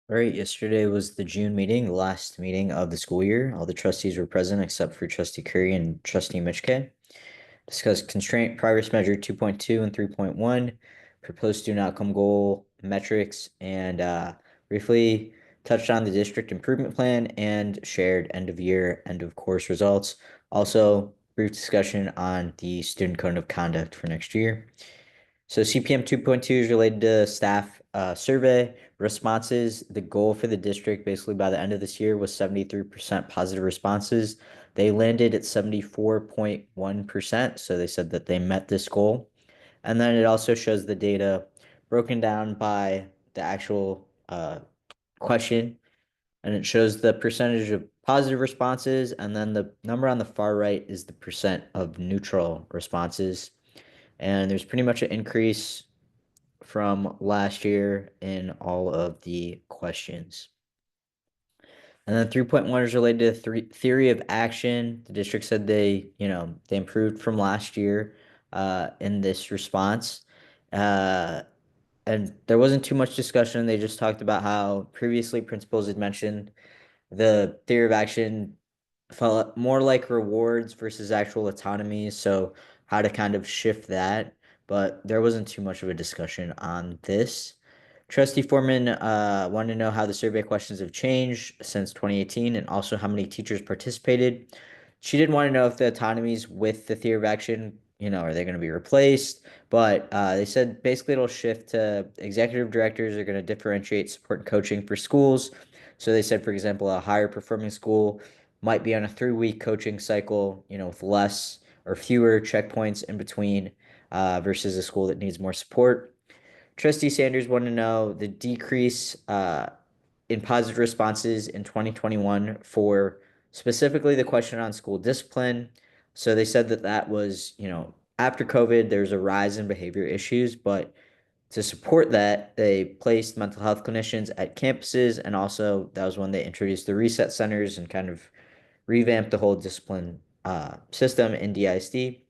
All right, yesterday was the June meeting, the last meeting of the school year. All the trustees were present except for Trustee Curry and Trustee Mitchke. Discussed constraint progress measure 2.2 and 3.1, proposed student outcome goal metrics, and briefly touched on the district improvement plan and shared end of year, end of course results. Also, brief discussion on the student code of conduct for next year. So CPM 2.2 is related to staff survey responses. The goal for the district basically by the end of this year was 73% positive responses. They landed at 74.1%. So they said that they met this goal. And then it also shows the data broken down by the actual question. And it shows the percentage of positive responses. And then the number on the far right is the percent of neutral responses. And there's pretty much an increase from last year in all of the questions. And then 3.1 is related to theory of action. The district said they improved from last year in this response. Uh, and there wasn't too much discussion. They just talked about how previously principals had mentioned the theory of action felt more like rewards versus actual autonomy. So how to kind of shift that, but there wasn't too much of a discussion on this. Trustee Foreman wanted to know how the survey questions have changed since 2018 and also how many teachers participated. She did want to know if the autonomies with the theory of action, are they going to be replaced? But they said basically it'll shift to executive directors are going to differentiate support and coaching for schools. So they said, for example, a higher performing school might be on a 3-week coaching cycle, with less or fewer checkpoints in between versus a school that needs more support. Trustee Sanders wanted to know the decrease in positive responses in 2021 for specifically the question on school discipline. So they said that that was, after COVID, there's a rise in behavior issues, but to support that, they placed mental health clinicians at campuses, and also that was when they introduced the reset centers and kind of revamped the whole discipline system in DISD.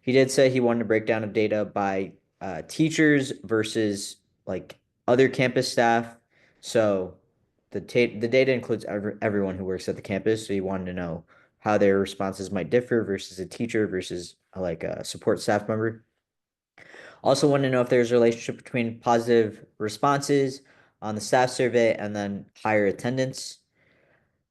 He did say he wanted to break down the data by teachers versus like other campus staff. So the data includes everyone who works at the campus. So he wanted to know how their responses might differ versus a teacher versus like a support staff member. Also wanted to know if there's a relationship between positive responses on the staff survey and then higher attendance.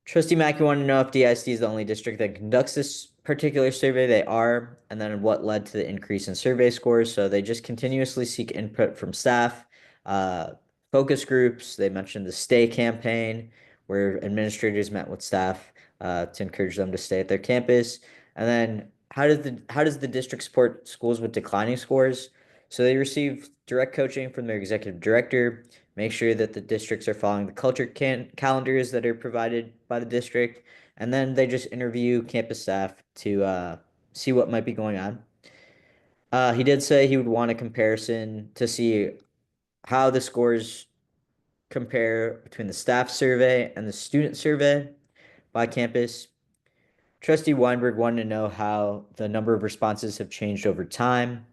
Trustee Mackey wanted to know if DISD is the only district that conducts this particular survey. They are, and then what led to the increase in survey scores. So they just continuously seek input from staff, uh, focus groups. They mentioned the Stay campaign, where administrators met with staff to encourage them to stay at their campus. And then how does the district support schools with declining scores? So they receive direct coaching from their executive director, make sure that the districts are following the culture calendars that are provided by the district, and then they just interview campus staff to see what might be going on. He did say he would want a comparison to see how the scores compare between the staff survey and the student survey by campus. Trustee Weinberg wanted to know how the number of responses have changed over time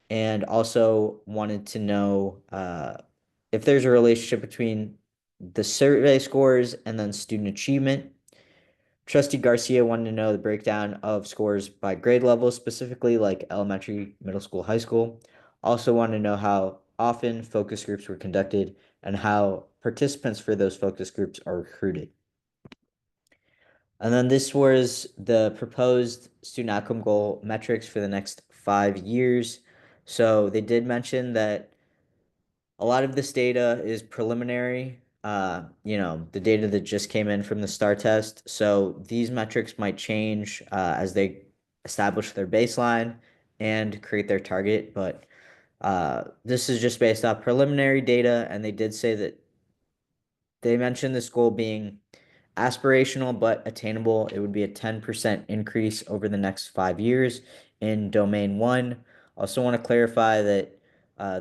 and also wanted to know if there's a relationship between the survey scores and then student achievement. Trustee Garcia wanted to know the breakdown of scores by grade level, specifically like elementary, middle school, high school. Also wanted to know how often focus groups were conducted and how participants for those focus groups are recruited. And then this was the proposed student outcome goal metrics for the next 5 years. So they did mention that a lot of this data is preliminary, the data that just came in from the STAR test. So these metrics might change as they establish their baseline and create their target. But this is just based off preliminary data. And they did say that they mentioned this goal being aspirational but attainable. It would be a 10% increase over the next 5 years in domain one. Also want to clarify that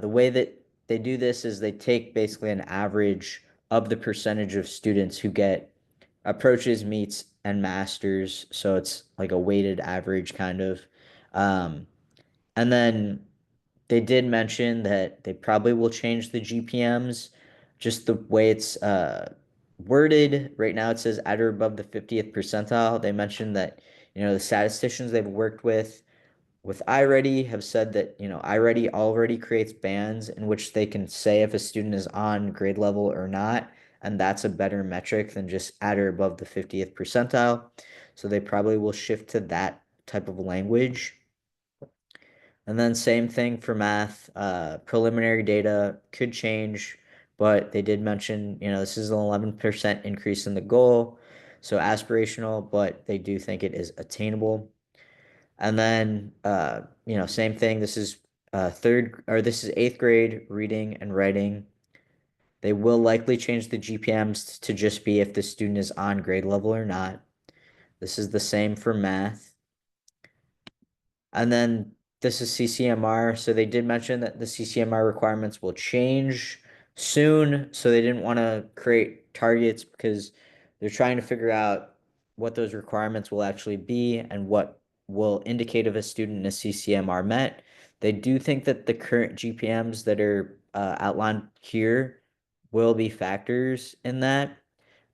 the way that they do this is they take basically an average of the percentage of students who get approaches, meets, and masters. So it's like a weighted average kind of. Um, and then they did mention that they probably will change the GPMs just the way it's worded right now, it says at or above the 50th percentile. They mentioned that, the statisticians they've worked with iReady have said that, iReady already creates bands in which they can say if a student is on grade level or not. And that's a better metric than just at or above the 50th percentile. So they probably will shift to that type of language. And then same thing for math. Preliminary data could change, but they did mention, this is an 11% increase in the goal. So aspirational, but they do think it is attainable. And then, same thing. This is this is eighth grade reading and writing. They will likely change the GPMs to just be if the student is on grade level or not. This is the same for math. And then this is CCMR. So they did mention that the CCMR requirements will change soon. So they didn't want to create targets because they're trying to figure out what those requirements will actually be and what will indicate if a student in a CCMR met. They do think that the current GPMs that are outlined here will be factors in that.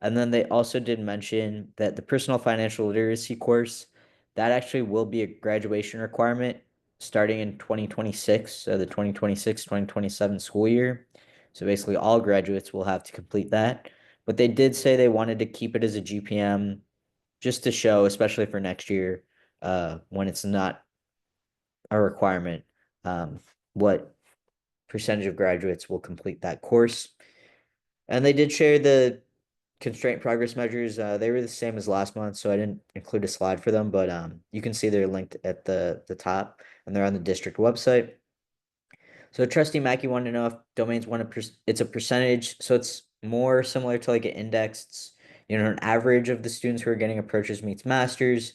And then they also did mention that the personal financial literacy course, that actually will be a graduation requirement starting in 2026, so the 2026-2027 school year. So basically all graduates will have to complete that. But they did say they wanted to keep it as a GPM just to show, especially for next year, when it's not a requirement, what percentage of graduates will complete that course. And they did share the constraint progress measures. They were the same as last month, so I didn't include a slide for them, but you can see they're linked at the top, and they're on the district website. So Trustee Mackey wanted to know if domains want to, it's a percentage, so it's more similar to like an indexed, an average of the students who are getting approaches meets masters.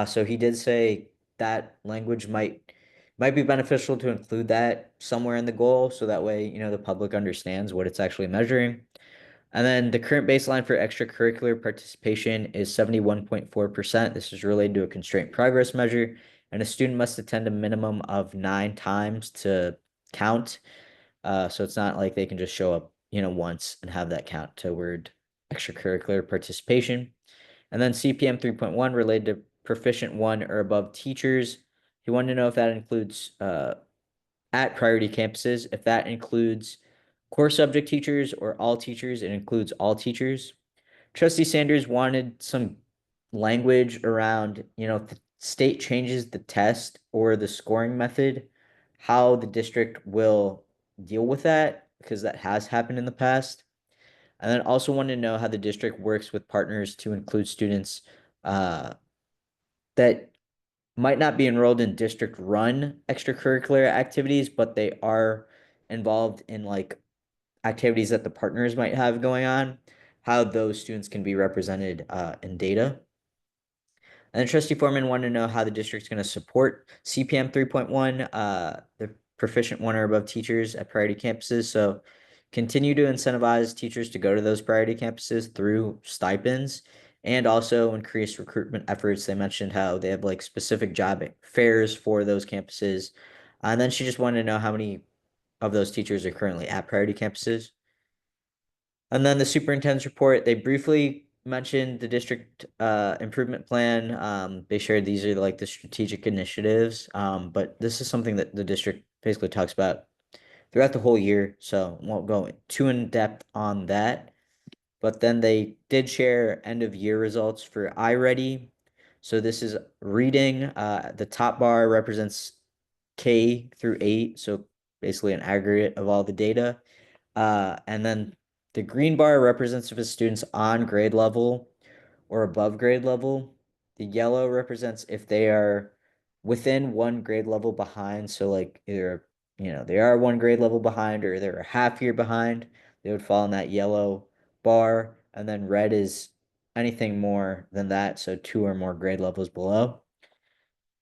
So he did say that language might be beneficial to include that somewhere in the goal, so that way, the public understands what it's actually measuring. And then the current baseline for extracurricular participation is 71.4%. This is related to a constraint progress measure, and a student must attend a minimum of 9 times to count. So it's not like they can just show up, once and have that count toward extracurricular participation. And then CPM 3.1 related to proficient one or above teachers. He wanted to know if that includes at priority campuses. If that includes core subject teachers or all teachers, it includes all teachers. Trustee Sanders wanted some language around, if the state changes the test or the scoring method, how the district will deal with that, because that has happened in the past. And then also wanted to know how the district works with partners to include students that might not be enrolled in district run extracurricular activities, but they are involved in like activities that the partners might have going on, how those students can be represented in data. And then Trustee Foreman wanted to know how the district's going to support CPM 3.1, the proficient one or above teachers at priority campuses. So continue to incentivize teachers to go to those priority campuses through stipends and also increase recruitment efforts. They mentioned how they have like specific job fairs for those campuses. And then she just wanted to know how many of those teachers are currently at priority campuses. And then the superintendent's report, they briefly mentioned the district improvement plan. They shared these are like the strategic initiatives. But this is something that the district basically talks about throughout the whole year. So won't go too in depth on that. But then they did share end of year results for iReady. So this is reading. The top bar represents K through 8. So basically an aggregate of all the data. And then the green bar represents if a student's on grade level or above grade level. The yellow represents if they are within one grade level behind. So like either, they are one grade level behind or they're a half year behind. They would fall in that yellow bar. And then red is anything more than that. So 2 or more grade levels below.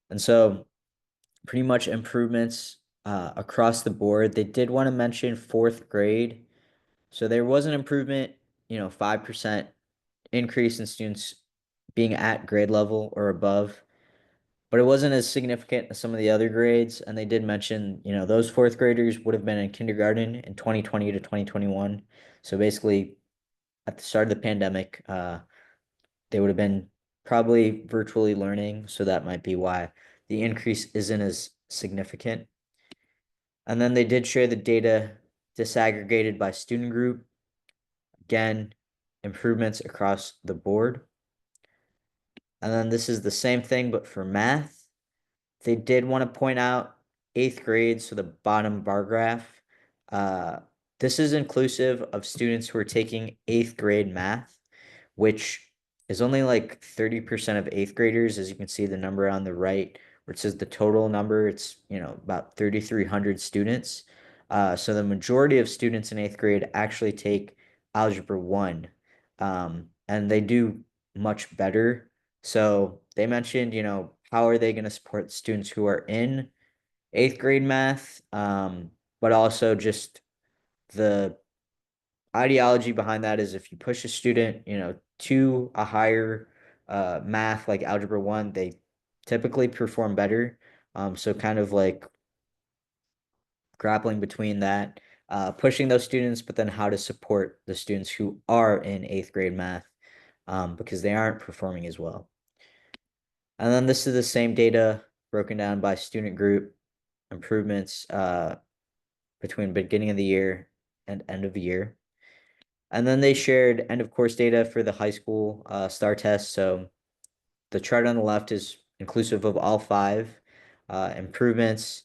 And so pretty much improvements across the board. They did want to mention fourth grade. So there was an improvement, 5% increase in students being at grade level or above. but it wasn't as significant as some of the other grades. And they did mention, those fourth graders would have been in kindergarten in 2020 to 2021. So basically, at the start of the pandemic, they would have been probably virtually learning. So that might be why the increase isn't as significant. And then they did share the data disaggregated by student group. Again, improvements across the board. And then this is the same thing, but for math. They did want to point out eighth grade, so the bottom bar graph. Uh, this is inclusive of students who are taking eighth grade math, which is only like 30% of eighth graders. As you can see, the number on the right, where it says the total number, it's about 3,300 students. So the majority of students in eighth grade actually take Algebra 1, and they do much better. So they mentioned, how are they going to support students who are in eighth grade math, but also just the ideology behind that is if you push a student, to a higher math like Algebra 1, they typically perform better. So kind of like grappling between that, pushing those students, but then how to support the students who are in eighth grade math, because they aren't performing as well. And then this is the same data broken down by student group improvements between beginning of the year and end of the year. And then they shared end of course data for the high school STAR test. So the chart on the left is inclusive of all five improvements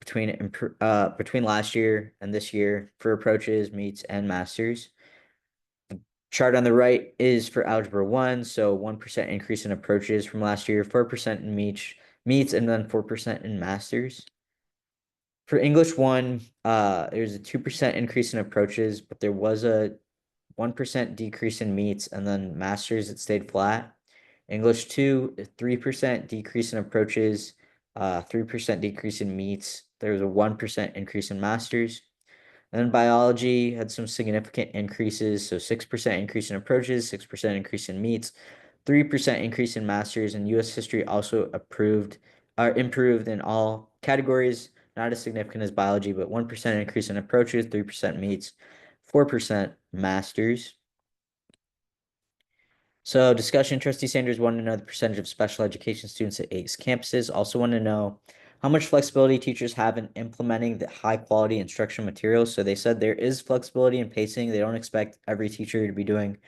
between last year and this year for approaches, meets, and masters. Chart on the right is for Algebra 1, so 1% increase in approaches from last year, 4% in meets, and then 4% in masters. For English 1, there's a 2% increase in approaches, but there was a 1% decrease in meets, and then masters, it stayed flat. English 2, a 3% decrease in approaches, 3% decrease in meets. There was a 1% increase in masters. And then biology had some significant increases. So 6% increase in approaches, 6% increase in meets, 3% increase in masters, and US history also improved in all categories, not as significant as biology, but 1% increase in approaches, 3% meets, 4% masters. So discussion, Trustee Sanders wanted to know the percentage of special education students at ACE campuses. Also want to know how much flexibility teachers have in implementing the high quality instructional materials. So they said there is flexibility in pacing. They don't expect every teacher to be doing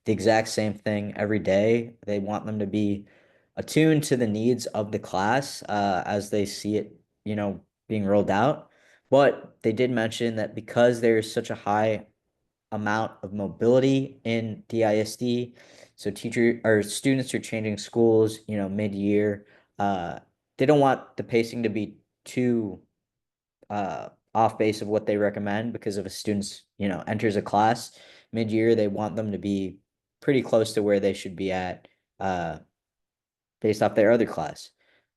the exact same thing every day. They want them to be attuned to the needs of the class as they see it, being rolled out. But they did mention that because there is such a high amount of mobility in DISD. So teacher or students are changing schools, mid-year. Uh, they don't want the pacing to be too off base of what they recommend because if a student's, enters a class mid-year, they want them to be pretty close to where they should be at uh, based off their other class.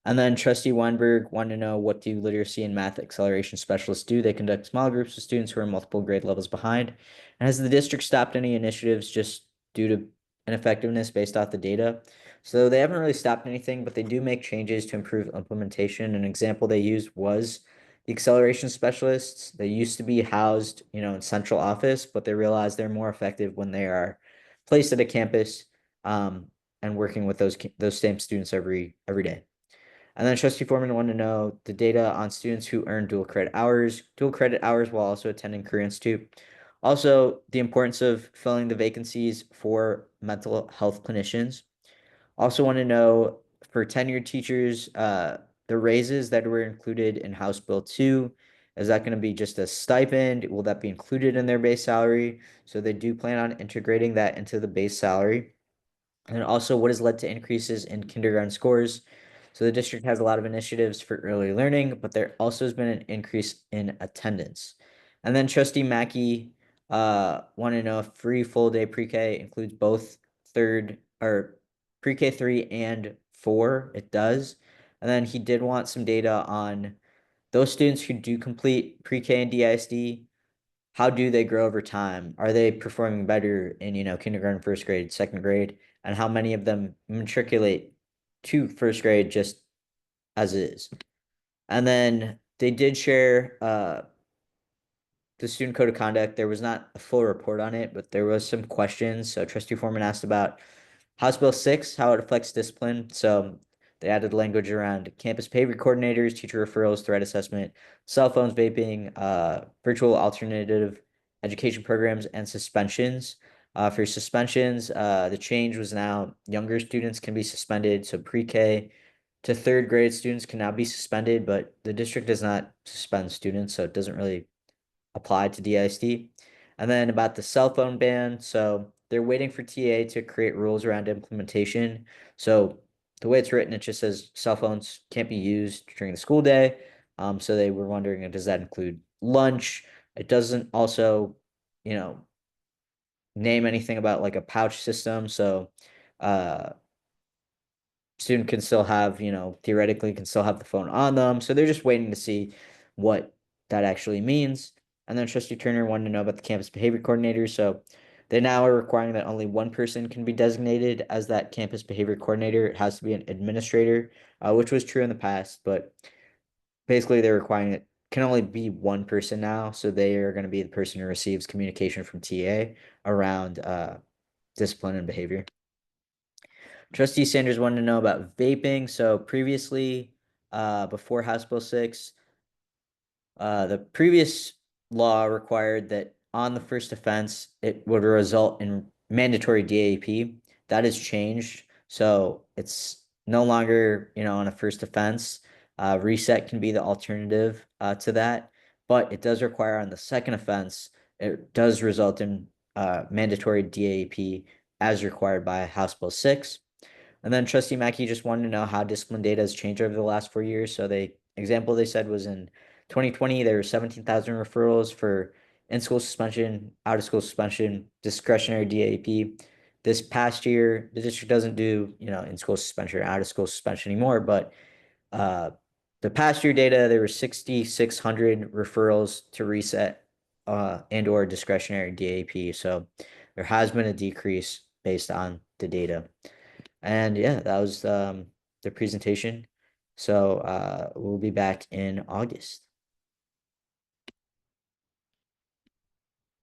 And then Trustee Weinberg wanted to know, what do literacy and math acceleration specialists do? They conduct small groups of students who are multiple grade levels behind. And has the district stopped any initiatives just due to ineffectiveness based off the data? So they haven't really stopped anything, but they do make changes to improve implementation. An example they used was the acceleration specialists. They used to be housed, in central office, but they realized they're more effective when they are placed at a campus. And working with those same students every day. And then Trustee Foreman wanted to know the data on students who earn dual credit hours while also attending Career Institute. Also, the importance of filling the vacancies for mental health clinicians. Also want to know for tenured teachers, the raises that were included in House Bill 2, is that going to be just a stipend? Will that be included in their base salary? So they do plan on integrating that into the base salary. And also what has led to increases in kindergarten scores. So the district has a lot of initiatives for early learning, but there also has been an increase in attendance. And then Trustee Mackey want to know if free full day pre-K includes both third or pre-K 3 and 4. It does. And then he did want some data on those students who do complete pre-K and DISD, how do they grow over time? Are they performing better in, kindergarten, first grade, second grade? And how many of them matriculate to first grade just as is. And then they did share the student code of conduct. There was not a full report on it, but there was some questions. So Trustee Foreman asked about House Bill 6, how it affects discipline. So they added language around campus behavior coordinators, teacher referrals, threat assessment, cell phones, vaping, virtual alternative education programs, and suspensions. For suspensions, the change was now younger students can be suspended. So pre-K to third grade students can now be suspended, but the district does not suspend students, so it doesn't really apply to DISD. And then about the cell phone ban, so they're waiting for TA to create rules around implementation. So the way it's written, it just says cell phones can't be used during the school day. So they were wondering, does that include lunch? It doesn't also, you know, name anything about like a pouch system. So uh student can still have, theoretically can still have the phone on them. So they're just waiting to see what that actually means. And then Trustee Turner wanted to know about the campus behavior coordinator. So they now are requiring that only one person can be designated as that campus behavior coordinator. It has to be an administrator, which was true in the past, but basically they're requiring it can only be one person now. So they are going to be the person who receives communication from TA around discipline and behavior. Trustee Sanders wanted to know about vaping. So previously, before House Bill 6, the previous law required that on the first offense, it would result in mandatory DAP. That has changed. So it's no longer, on a first offense. Reset can be the alternative to that, but it does require on the second offense, it does result in mandatory DAP as required by House Bill 6. And then Trustee Mackey just wanted to know how discipline data has changed over the last 4 years. So example they said was in 2020, there were 17,000 referrals for in-school suspension, out-of-school suspension, discretionary DAP. This past year, the district doesn't do, in-school suspension or out-of-school suspension anymore, but uh, the past year data, there were 6,600 referrals to reset and or discretionary DAP. So there has been a decrease based on the data. And yeah, that was the presentation. So we'll be back in August.